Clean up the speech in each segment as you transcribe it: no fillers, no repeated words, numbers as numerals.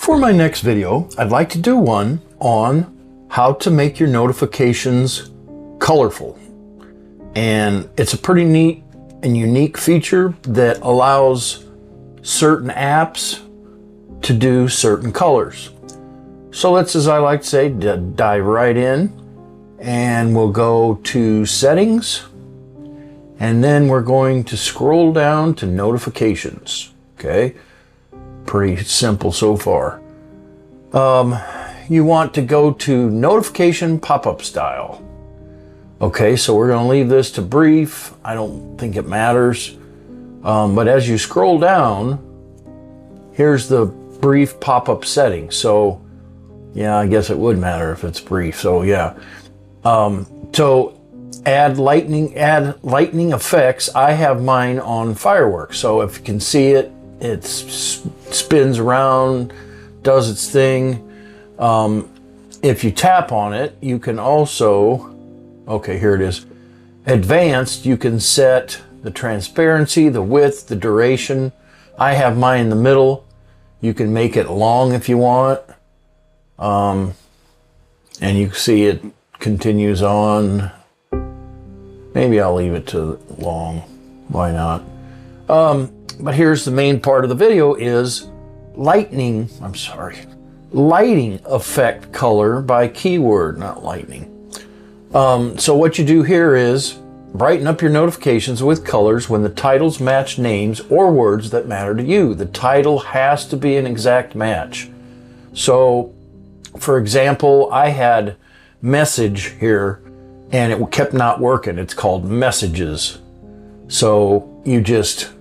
For my next video, I'd like to do one on how to make your notifications colorful. And it's a pretty neat and unique feature that allows certain apps to do certain colors. So let's, as I like to say, dive right in, and we'll go to settings, and then we're going to scroll down to notifications. Okay, pretty simple so far. You want to go to notification pop-up style. Okay, so we're going to leave this to brief. I don't think it matters. But as you scroll down, here's the brief pop-up setting. So yeah, I guess it would matter if it's brief. So yeah. So add lightning effects. I have mine on fireworks. So if you can see it, it spins around, does its thing. If you tap on it, you can also, okay, here it is. Advanced, you can set the transparency, the width, the duration. I have mine in the middle. You can make it long if you want. And you can see it continues on. Maybe I'll leave it to long. Why not? But here's the main part of the video is lighting effect color by keyword, not lightning. So what you do here is brighten up your notifications with colors when the titles match names or words that matter to you. The title has to be an exact match. So, for example, I had message here and it kept not working. It's called messages. So you just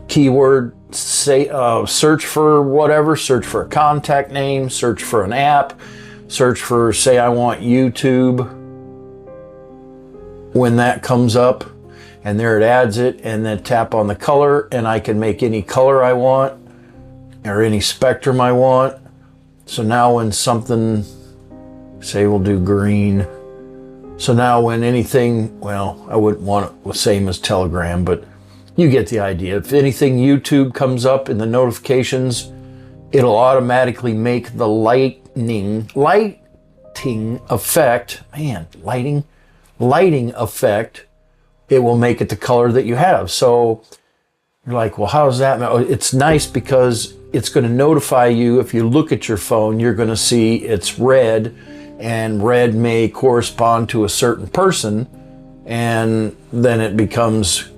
keyword, say, search for whatever, search for a contact name, search for an app, search for, say I want YouTube. When that comes up, and there it adds it, and then tap on the color, and I can make any color I want or any spectrum I want. So now when something, say we'll do green. So now when anything, well, I wouldn't want it the same as Telegram, but you get the idea. If anything YouTube comes up in the notifications, it'll automatically make the lighting effect, lighting effect, it will make it the color that you have. So you're like, well, how does that matter? It's nice because it's going to notify you. If you look at your phone, you're going to see it's red, and red may correspond to a certain person, and then it becomes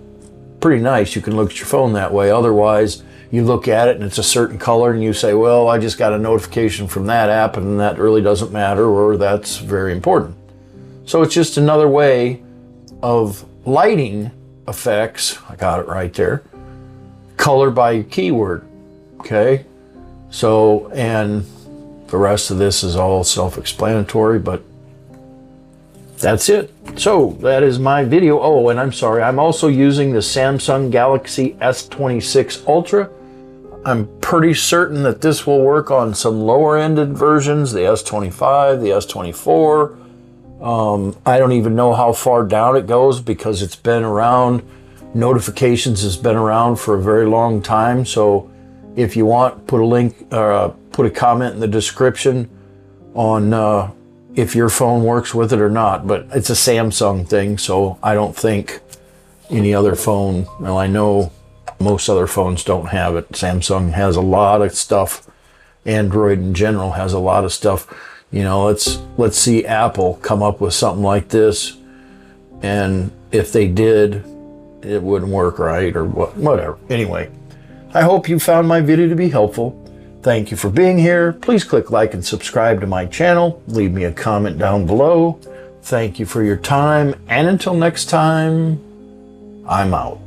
pretty nice. You can look at your phone that way. Otherwise, you look at it and it's a certain color and you say, well, I just got a notification from that app and that really doesn't matter, or that's very important. So it's just another way of lighting effects. I got it right there. Color by keyword. Okay. So, and the rest of this is all self-explanatory, but that's it. So that is my video. Oh, and I'm sorry. I'm also using the Samsung Galaxy S26 Ultra. I'm pretty certain that this will work on some lower-ended versions, the S25, the S24. I don't even know how far down it goes because it's been around. Notifications has been around for a very long time. So if you want, put a link or put a comment in the description on if your phone works with it or not. But it's a Samsung thing, so I don't think any other phone, well, I know most other phones don't have it. Samsung has a lot of stuff. Android in general has a lot of stuff. You know, let's see Apple come up with something like this, and if they did, it wouldn't work right, or whatever. Anyway, I hope you found my video to be helpful. Thank you for being here. Please click like and subscribe to my channel. Leave me a comment down below. Thank you for your time, and until next time, I'm out.